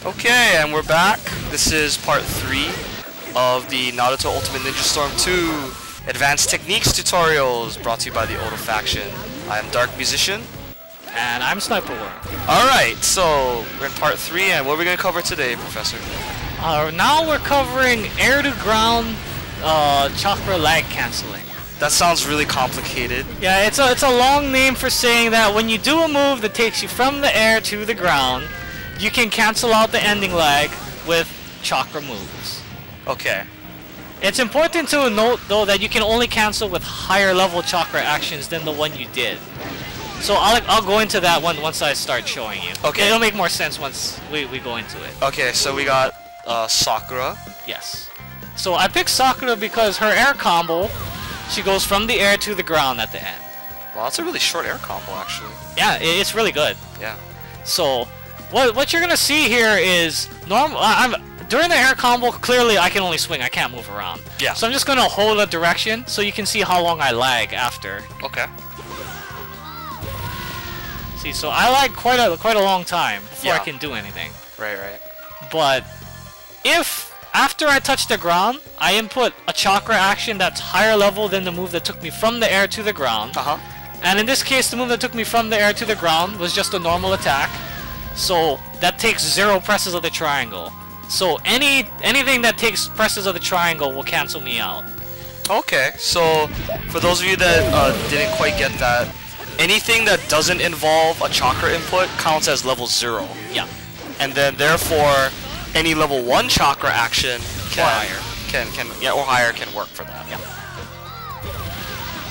Okay, and we're back. This is part 3 of the Naruto Ultimate Ninja Storm 2 Advanced Techniques tutorials brought to you by the Odo Faction. I am DarkMusician. And I'm sniperworm. Alright, so we're in part 3, and what are we going to cover today, Professor? Now we're covering air-to-ground chakra lag canceling. That sounds really complicated. Yeah, it's a long name for saying that when you do a move that takes you from the air to the ground, you can cancel out the ending lag with chakra moves. Okay. It's important to note, though, that you can only cancel with higher level chakra actions than the one you did. So I'll go into that one once I start showing you. Okay. It'll make more sense once we go into it. Okay, so we got Sakura. Yes. So I picked Sakura because her air combo, she goes from the air to the ground at the end. Well, that's a really short air combo, actually. Yeah, it's really good. Yeah. So what you're gonna see here is during the air combo, clearly I can only swing. I can't move around. Yeah. So I'm just gonna hold a direction so you can see how long I lag after. Okay. See, so I lag quite a long time before I can do anything. Right, right. But if after I touch the ground, I input a chakra action that's higher level than the move that took me from the air to the ground. And in this case, the move that took me from the air to the ground was just a normal attack. So that takes 0 presses of the triangle. So anything that takes presses of the triangle will cancel me out. Okay, so for those of you that didn't quite get that, anything that doesn't involve a chakra input counts as level 0. Yeah. And then therefore any level 1 chakra action can work for that. Yeah.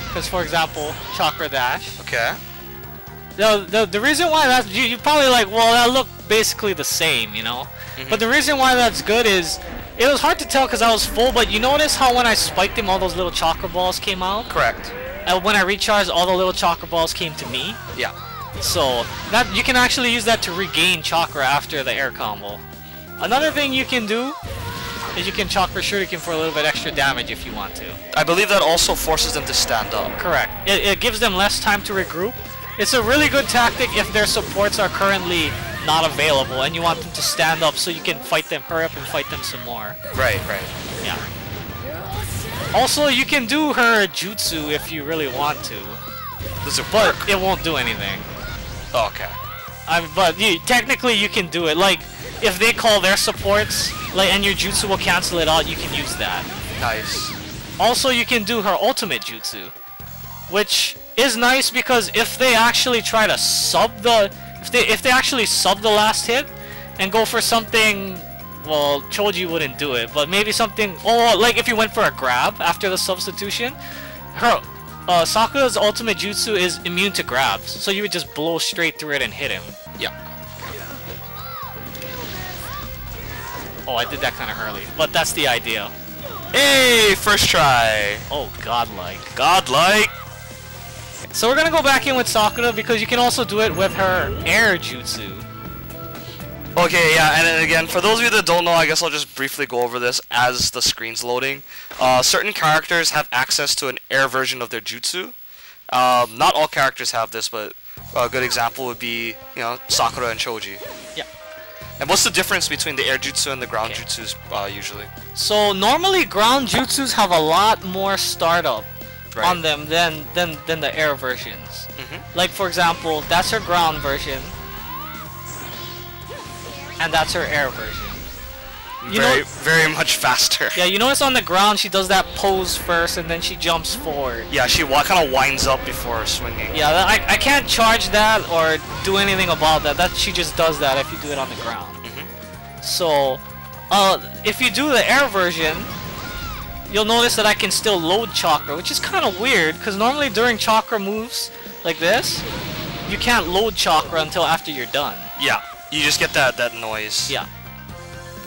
Because for example, chakra dash. Okay. The reason why that's you probably like, well, that looked basically the same, you know. But the reason why that's good is it was hard to tell because I was full. But you notice how when I spiked him, all those little chakra balls came out. Correct. And when I recharged, all the little chakra balls came to me. Yeah. So that you can actually use that to regain chakra after the air combo. Another thing you can do is you can chakra shuriken for a little bit extra damage if you want to. I believe that also forces them to stand up. Correct. It gives them less time to regroup. It's a really good tactic if their supports are currently not available and you want them to stand up so you can fight them, hurry up and fight them some more. Right, right. Yeah. Also, you can do her jutsu if you really want to. Does it work? But it won't do anything. Oh, okay. But technically you can do it. Like, if they call their supports, and your jutsu will cancel it out, you can use that. Nice. Also, you can do her ultimate jutsu, which is nice because if they actually try to sub the... If they actually sub the last hit and go for something... Well, Choji wouldn't do it, but maybe something... Oh, like if you went for a grab after the substitution, her... Sakura's ultimate jutsu is immune to grabs, so you would just blow straight through it and hit him. Yeah. Oh, I did that kind of early, but that's the idea. Hey, first try. Oh, godlike. Godlike. So we're gonna go back in with Sakura because you can also do it with her air jutsu. Okay, yeah, and then again, for those of you that don't know, I guess I'll just briefly go over this as the screen's loading. Certain characters have access to an air version of their jutsu. Not all characters have this, but a good example would be, Sakura and Choji. Yeah. And what's the difference between the air jutsu and the ground jutsus usually? So normally ground jutsus have a lot more startup on them than the air versions. Like for example, that's her ground version. And that's her air version. Very much faster. Yeah, you notice on the ground she does that pose first and then she jumps forward. Yeah, she kind of winds up before swinging. Yeah, I can't charge that or do anything about that. She just does that if you do it on the ground. So, if you do the air version, you'll notice that I can still load chakra, which is kind of weird because normally during chakra moves like this, you can't load chakra until after you're done. Yeah. You just get that noise. Yeah.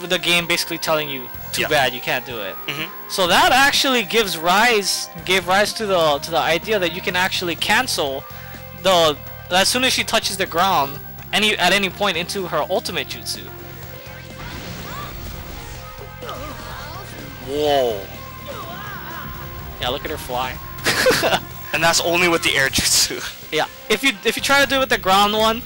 With the game basically telling you, too bad, you can't do it. So that actually gave rise to the idea that you can actually cancel as soon as she touches the ground at any point into her ultimate jutsu. Whoa. Yeah, look at her fly. And that's only with the air jutsu. Yeah. If you try to do it with the ground one,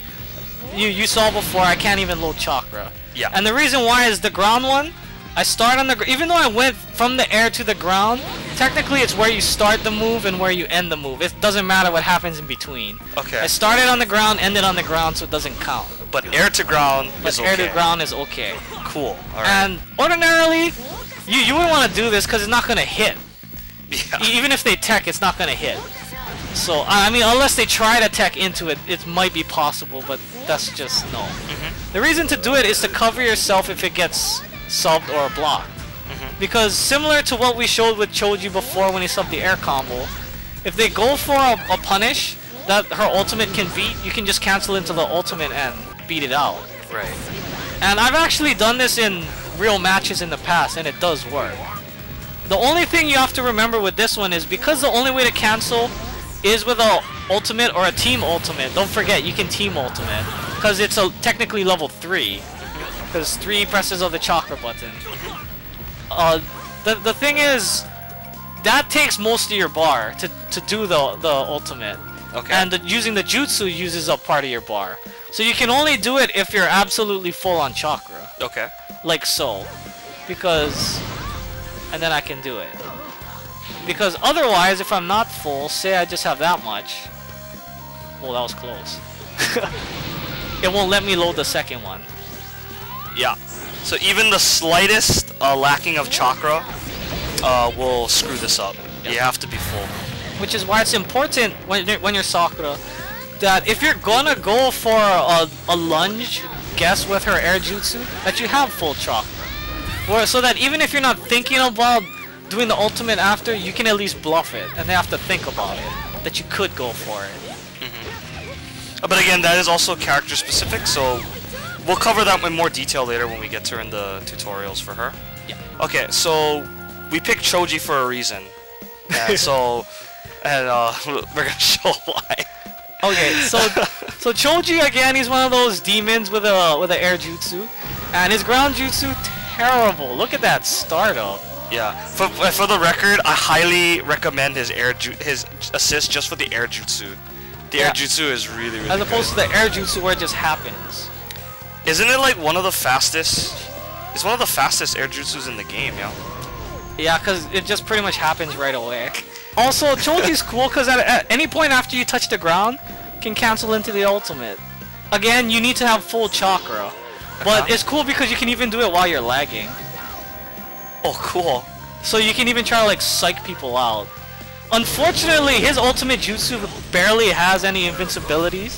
you saw before, I can't even load Chakra. Yeah. And the reason why is the ground one, I start on the even though I went from the air to the ground, technically it's where you start the move and where you end the move. It doesn't matter what happens in between. Okay. I started on the ground, ended on the ground, so it doesn't count. But air to ground is okay. Air to ground is okay. Cool. Alright. And ordinarily, you wouldn't want to do this because it's not gonna hit. Yeah. Even if they tech, it's not gonna hit. So I mean, unless they try to tech into it, it might be possible, but that's just no. The reason to do it is to cover yourself if it gets subbed or blocked. Because similar to what we showed with Choji before when he subbed the air combo, if they go for a punish that her ultimate can beat, you can just cancel into the ultimate and beat it out. Right. And I've actually done this in real matches in the past, and it does work. The only thing you have to remember with this one is because the only way to cancel is with a ultimate or a team ultimate. Don't forget, you can team ultimate because it's technically level 3. Because 3 presses of the Chakra button. The thing is, that takes most of your bar to do the ultimate. Okay. And using the jutsu uses up part of your bar. So you can only do it if you're absolutely full on Chakra. Okay. Like so. Because... And then I can do it. Because otherwise, if I'm not full, say I just have that much... Well, that was close. It won't let me load the second one. Yeah. So even the slightest lacking of Chakra will screw this up. Yep. You have to be full. Which is why it's important when you're Sakura that if you're gonna go for a lunge guess with her air jutsu, that you have full Chakra. So that even if you're not thinking about doing the ultimate after, you can at least bluff it, and they have to think about it, that you could go for it. But again, that is also character specific, so we'll cover that in more detail later when we get to her in the tutorials for her. Yeah. Okay, so we picked Choji for a reason. And so, we're gonna show why. Okay, so Choji again, he's one of those demons with a air jutsu, and his ground jutsu terrible. Look at that startup. Yeah. For the record, I highly recommend his his assist just for the air jutsu. The air jutsu is really as opposed to the air jutsu where it just happens. Isn't it like one of the fastest? It's one of the fastest air jutsus in the game, yeah. Yeah, because it just pretty much happens right away. Also, Choji's cool because at any point after you touch the ground, can cancel into the ultimate. Again, you need to have full Chakra. But it's cool because you can even do it while you're lagging. Oh, cool. So you can even try to like psych people out. Unfortunately, his ultimate jutsu barely has any invincibilities,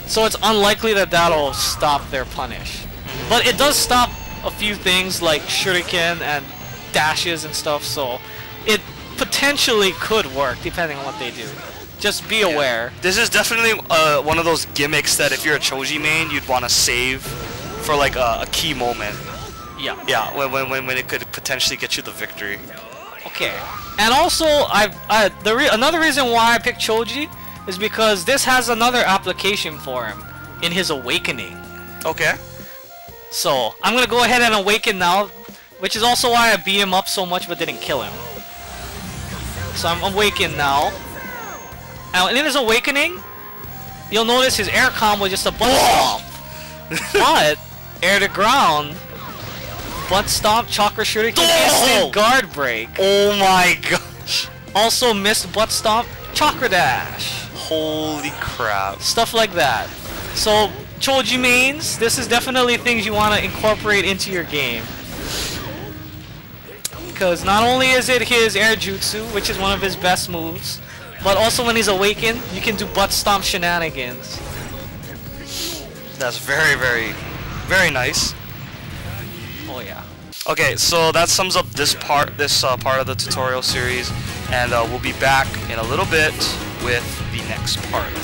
so it's unlikely that that'll stop their punish. But it does stop a few things like shuriken and dashes and stuff, so it potentially could work depending on what they do. Just be aware. This is definitely one of those gimmicks that if you're a Choji main, you'd want to save for like a key moment. Yeah. Yeah, when it could potentially get you the victory. Okay. And also, another reason why I picked Choji is because this has another application for him in his awakening. Okay. So I'm gonna go ahead and awaken now, which is also why I beat him up so much but didn't kill him. So I'm awakened now. And in his awakening, you'll notice his air combo is just a butt stomp. But air to ground, butt stomp, Chakra shuriken, instant guard break. Oh my gosh. Also missed butt stomp, Chakra dash. Holy crap. Stuff like that. So Choji mains, this is definitely things you want to incorporate into your game. Because not only is it his air jutsu, which is one of his best moves, but also when he's awakened, you can do butt stomp shenanigans. That's very, very, very nice. Oh yeah. Okay, so that sums up this part of the tutorial series, and we'll be back in a little bit with the next part.